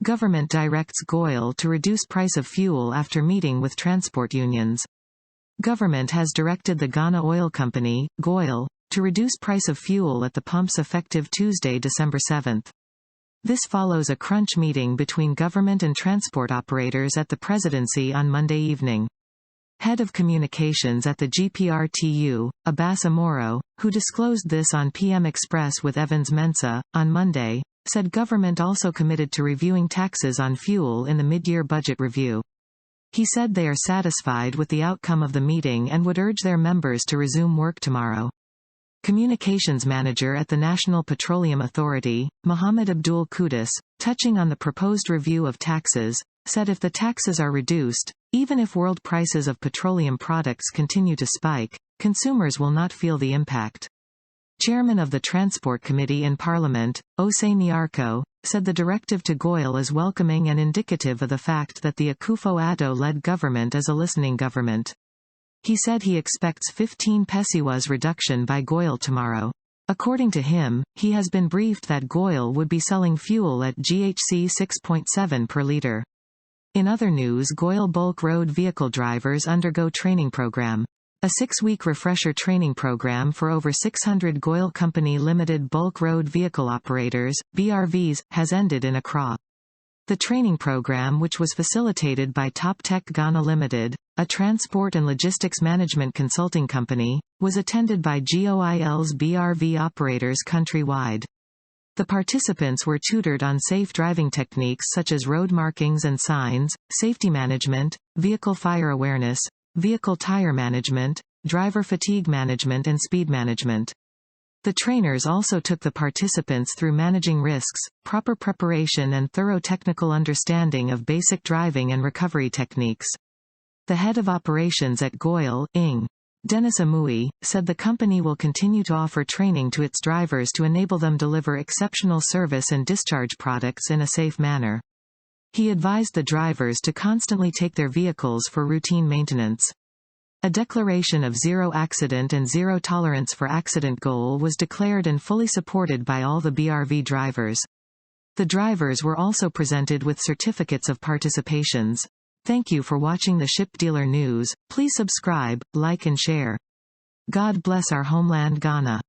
Government directs GOIL to reduce price of fuel after meeting with transport unions. Government has directed the Ghana Oil Company, GOIL, to reduce price of fuel at the pumps effective Tuesday, December 7. This follows a crunch meeting between government and transport operators at the presidency on Monday evening. Head of communications at the GPRTU, Abbas Amoro, who disclosed this on PM Express with Evans Mensah, on Monday, said government also committed to reviewing taxes on fuel in the mid-year budget review. He said they are satisfied with the outcome of the meeting and would urge their members to resume work tomorrow. Communications manager at the National Petroleum Authority, Mohammed Abdul Qudus, touching on the proposed review of taxes, said if the taxes are reduced, even if world prices of petroleum products continue to spike, consumers will not feel the impact. Chairman of the Transport Committee in Parliament, Ose Nyarko, said the directive to GOIL is welcoming and indicative of the fact that the Akufo-Addo-led government is a listening government. He said he expects 15 pesewas reduction by GOIL tomorrow. According to him, he has been briefed that GOIL would be selling fuel at GHC 6.7 per litre. In other news, GOIL bulk road vehicle drivers undergo training program. A 6-week refresher training program for over 600 GOIL Company Limited bulk road vehicle operators, BRVs, has ended in Accra. The training program, which was facilitated by Top Tech Ghana Limited, a transport and logistics management consulting company, was attended by GOIL's BRV operators countrywide. The participants were tutored on safe driving techniques such as road markings and signs, safety management, vehicle fire awareness, vehicle tire management, driver fatigue management and speed management. The trainers also took the participants through managing risks, proper preparation and thorough technical understanding of basic driving and recovery techniques. The head of operations at GOIL, Ing. Dennis Amui, said the company will continue to offer training to its drivers to enable them deliver exceptional service and discharge products in a safe manner. He advised the drivers to constantly take their vehicles for routine maintenance. A declaration of zero accident and zero tolerance for accident goal was declared and fully supported by all the BRV drivers. The drivers were also presented with certificates of participations. Thank you for watching the Ship Dealer News. Please subscribe, like and share. God bless our homeland Ghana.